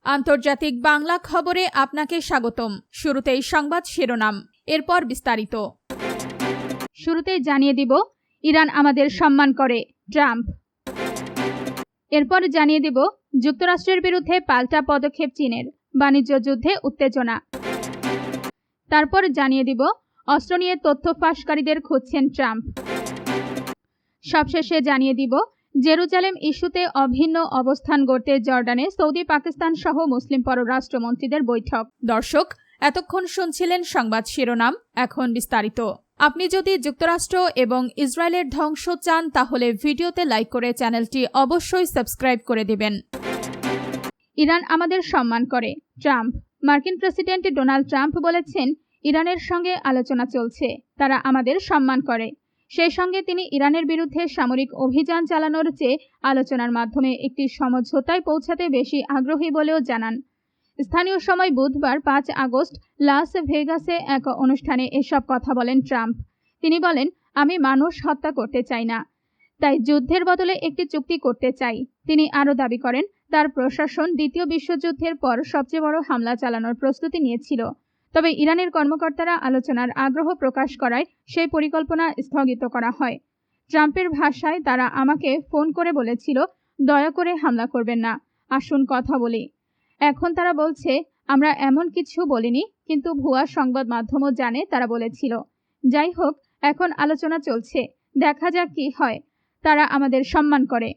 আন্তর্জাতিক বাংলা খবরে আপনাকে স্বাগতম। শুরুতেই সংবাদ শিরোনাম, এরপর বিস্তারিত। শুরুতেই জানিয়ে দিব, ইরান আমাদের সম্মান করে, ট্রাম্প। এরপর জানিয়ে দিব, যুক্তরাষ্ট্রের বিরুদ্ধে পাল্টা পদক্ষেপ চীনের, বাণিজ্য যুদ্ধে উত্তেজনা। তারপর জানিয়ে দিব, অস্ত্র নিয়ে তথ্য ফাঁসকারীদের খুঁজছেন ট্রাম্প। সবশেষে জানিয়ে দিব, জেরুজালেম ইস্যুতে অভিন্ন অবস্থান গড়তে জর্ডানে সৌদি, পাকিস্তান সহ মুসলিম পররাষ্ট্রমন্ত্রীদের বৈঠক। দর্শক, এতক্ষণ শুনছিলেন সংবাদ শিরোনাম, এখন বিস্তারিত। আপনি যদি যুক্তরাষ্ট্র এবং ইসরায়েলের ধ্বংস চান তাহলে ভিডিওতে লাইক করে চ্যানেলটি অবশ্যই সাবস্ক্রাইব করে দিবেন। ইরান আমাদের সম্মান করে, ট্রাম্প। মার্কিন প্রেসিডেন্ট ডোনাল্ড ট্রাম্প বলেছেন, ইরানের সঙ্গে আলোচনা চলছে, তারা আমাদের সম্মান করে। সেই সঙ্গে তিনি ইরানের বিরুদ্ধে সামরিক অভিযান চালানোর চেয়ে আলোচনার মাধ্যমে একটি সমঝোতায় পৌঁছাতে বেশি আগ্রহী বলেও জানান। স্থানীয় সময় বুধবার 5 আগস্ট লাস ভেগাসে এক অনুষ্ঠানে এসব কথা বলেন ট্রাম্প। তিনি বলেন, আমি মানুষ হত্যা করতে চাই না, তাই যুদ্ধের বদলে একটি চুক্তি করতে চাই। তিনি আরও দাবি করেন, তার প্রশাসন দ্বিতীয় বিশ্বযুদ্ধের পর সবচেয়ে বড় হামলা চালানোর প্রস্তুতি নিয়েছিল। তবে ইরানের কর্মকর্তারা আলোচনার আগ্রহ প্রকাশ করায় সেই পরিকল্পনা স্থগিত করা হয়। ট্রাম্পের ভাষায়, তারা আমাকে ফোন করে বলেছিল, দয়া করে হামলা করবেন না, আসুন কথা বলি। এখন তারা বলছে, আমরা এমন কিছু বলিনি, কিন্তু ভুয়া সংবাদ মাধ্যমও জানে তারা বলেছিল। যাই হোক, এখন আলোচনা চলছে, দেখা যাক কি হয়। তারা আমাদের সম্মান করে।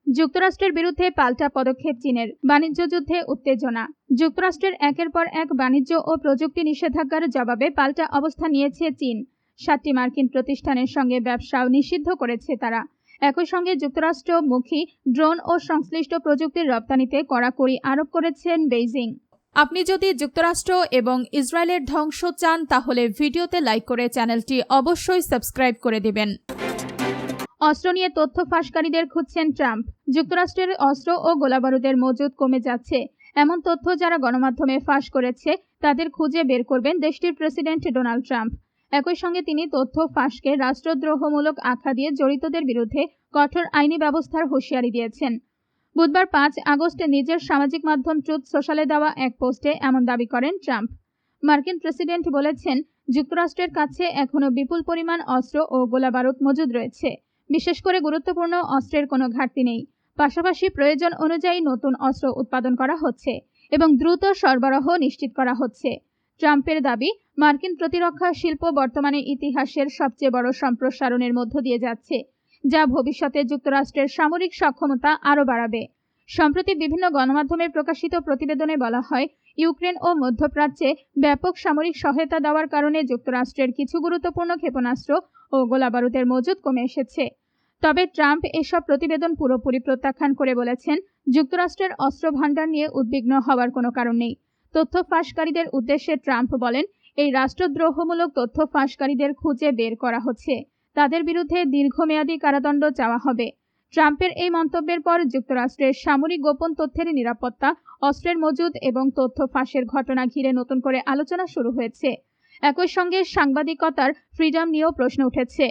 যুক্তরাষ্ট্রের বিরুদ্ধে পাল্টা পদক্ষেপ চীনের, বাণিজ্য যুদ্ধে উত্তেজনা। যুক্তরাষ্ট্রের একের পর এক বাণিজ্য ও প্রযুক্তি নিষেধাজ্ঞার জবাবে পাল্টা অবস্থান নিয়েছে চীন। 7টি মার্কিন প্রতিষ্ঠানের সঙ্গে ব্যবসাও নিষিদ্ধ করেছে তারা। একই সঙ্গে যুক্তরাষ্ট্রমুখী ড্রোন ও সংশ্লিষ্ট প্রযুক্তির রপ্তানিতে কড়াকড়ি আরোপ করেছেন বেইজিং। আপনি যদি যুক্তরাষ্ট্র এবং ইসরায়েলের ধ্বংস চান তাহলে ভিডিওতে লাইক করে চ্যানেলটি অবশ্যই সাবস্ক্রাইব করে দিবেন। অস্ত্র নিয়ে তথ্য ফাঁসকারীদের খুঁজছেন ট্রাম্প। যুক্তরাষ্ট্রের অস্ত্র ও গোলাবারুদের মজুদ কমে যাচ্ছে, এমন তথ্য যারা গণমাধ্যমে ফাঁস করেছে তাদের খুঁজে বের করবেন দেশটির প্রেসিডেন্ট ডোনাল্ড ট্রাম্প। একই সঙ্গে তিনি তথ্য ফাঁসকে রাষ্ট্রদ্রোহমূলক আখ্যা দিয়ে জড়িতদের বিরুদ্ধে কঠোর আইনি ব্যবস্থার হুঁশিয়ারি দিয়েছেন। বুধবার 5 আগস্ট নিজের সামাজিক মাধ্যম ট্রুথ সোশ্যালে দেওয়া এক পোস্টে এমন দাবি করেন ট্রাম্প। মার্কিন প্রেসিডেন্ট বলেছেন, যুক্তরাষ্ট্রের কাছে এখনও বিপুল পরিমাণ অস্ত্র ও গোলাবারুদ মজুদ রয়েছে। বিশেষ করে গুরুত্বপূর্ণ অস্ত্রের কোনো ঘাটতি নেই। পাশাপাশি প্রয়োজন অনুযায়ী নতুন অস্ত্র উৎপাদন করা হচ্ছে এবং দ্রুত সরবরাহ নিশ্চিত করা হচ্ছে। ট্রাম্পের দাবি, মার্কিন প্রতিরক্ষা শিল্প বর্তমানে ইতিহাসের সবচেয়ে বড় সম্প্রসারণের মধ্য দিয়ে যাচ্ছে, যা ভবিষ্যতে যুক্তরাষ্ট্রের সামরিক সক্ষমতা আরও বাড়াবে। সম্প্রতি বিভিন্ন গণমাধ্যমে প্রকাশিত প্রতিবেদনে বলা হয়, ইউক্রেন ও মধ্যপ্রাচ্যে ব্যাপক সামরিক সহায়তা দেওয়ার কারণে যুক্তরাষ্ট্রের কিছু গুরুত্বপূর্ণ ক্ষেপণাস্ত্র ও গোলাবারুদের মজুদ কমে এসেছে। তবে ট্রাম্প এসব প্রতিবেদন পুরোপুরি প্রত্যাখ্যান করে বলেছেন, যুক্তরাষ্ট্রের অস্ত্র ভাণ্ডার নিয়ে উদ্বিগ্ন হওয়ার কোনো কারণ নেই। তথ্য ফাঁসকারীদের উদ্দেশ্যে ট্রাম্প বলেন, এই রাষ্ট্রদ্রোহমূলক তথ্য ফাঁসকারীদের খুঁজে বের করা হচ্ছে, তাদের বিরুদ্ধে দীর্ঘমেয়াদী কারাদণ্ড চাওয়া হবে। ট্রাম্পের এই মন্তব্যের পর যুক্তরাষ্ট্রের সামরিক গোপন তথ্যের নিরাপত্তা, অস্ত্রের মজুদ এবং তথ্য ফাঁসের ঘটনা ঘিরে নতুন করে আলোচনা শুরু হয়েছে। একই সঙ্গে সাংবাদিকতার ফ্রিডম নিয়েও প্রশ্ন উঠেছে।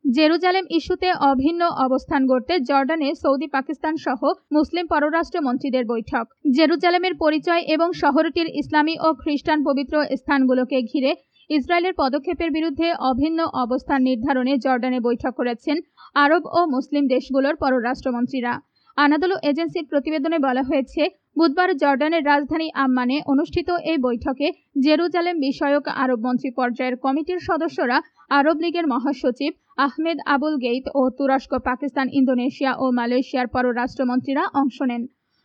জেরুজালেম ইস্যুতে অভিন্ন অবস্থান গড়তে জর্ডানে সৌদি, পাকিস্তান সহ মুসলিম পররাষ্ট্রমন্ত্রীদের বৈঠক। জেরুজালেমের পরিচয় এবং শহরটির ইসলামী ও খ্রিস্টান পবিত্র স্থানগুলোকে ঘিরে ইসরায়েলের পদক্ষেপের বিরুদ্ধে অভিন্ন অবস্থান নির্ধারণে জর্ডানে বৈঠক করেছেন আরব ও মুসলিম দেশগুলোর পররাষ্ট্রমন্ত্রীরা। আনাদোলু এজেন্সির প্রতিবেদনে বলা হয়েছে, বুধবার জর্ডানের রাজধানী আম্মানে অনুষ্ঠিত এই বৈঠকে জেরুজালেম বিষয়ক আরব মন্ত্রী পর্যায়ের কমিটির সদস্যরা, আরব লীগের মহাসচিব আহমেদ আবুল গেইত ও তুরস্ক, পাকিস্তান, ইন্দোনেশিয়া ও মালয়েশিয়ার পররাষ্ট্রমন্ত্রীরা অংশ নেন।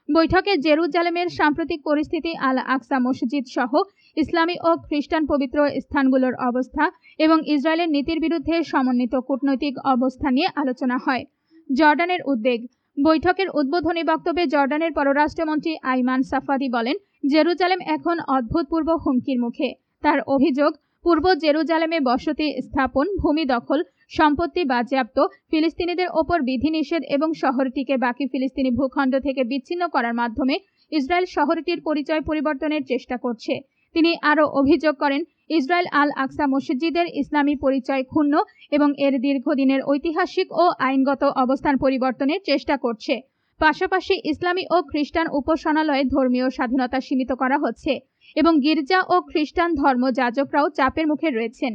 বৈঠকে জেরুজালেমের সাম্প্রতিক পরিস্থিতি, আল আকসা মসজিদ সহ ইসলামী ও খ্রিস্টান পবিত্র স্থানগুলোর অবস্থা এবং ইসরায়েলের নীতির বিরুদ্ধে সমন্বিত কূটনৈতিক অবস্থা নিয়ে আলোচনা হয়। জর্ডানের উদ্বেগ। বৈঠকের উদ্বোধনী বক্তব্যে জর্ডানের পররাষ্ট্রমন্ত্রী আইমান সাফাদি বলেন, জেরুজালেম এখন অভূতপূর্ব হুমকির মুখে। তার অভিযোগ, পূর্ব জেরুজালেমে বসতি স্থাপন, ভূমি দখল, সম্পত্তি বাজেয়াপ্ত, ফিলিস্তিনিদের ওপর বিধিনিষেধ এবং শহরটিকে বাকি ফিলিস্তিনি ভূখণ্ড থেকে বিচ্ছিন্ন করার মাধ্যমে ইসরায়েল শহরটির পরিচয় পরিবর্তনের চেষ্টা করছে। তিনি আরও অভিযোগ করেন, ইসরায়েল আল আকসা মসজিদের ইসলামী পরিচয় ক্ষুণ্ণ এবং এর দীর্ঘদিনের ঐতিহাসিক ও আইনগত অবস্থান পরিবর্তনের চেষ্টা করছে। পাশাপাশি ইসলামী ও খ্রিস্টান উপাসনালয়ে ধর্মীয় স্বাধীনতা সীমিত করা হচ্ছে এবং গির্জা ও খ্রিস্টান ধর্মযাজকরাও চাপের মুখে রয়েছেন।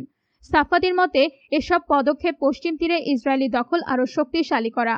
সাফাদির মতে, এসব পদক্ষেপ পশ্চিম তীরে ইসরায়েলি দখল আরও শক্তিশালী করা।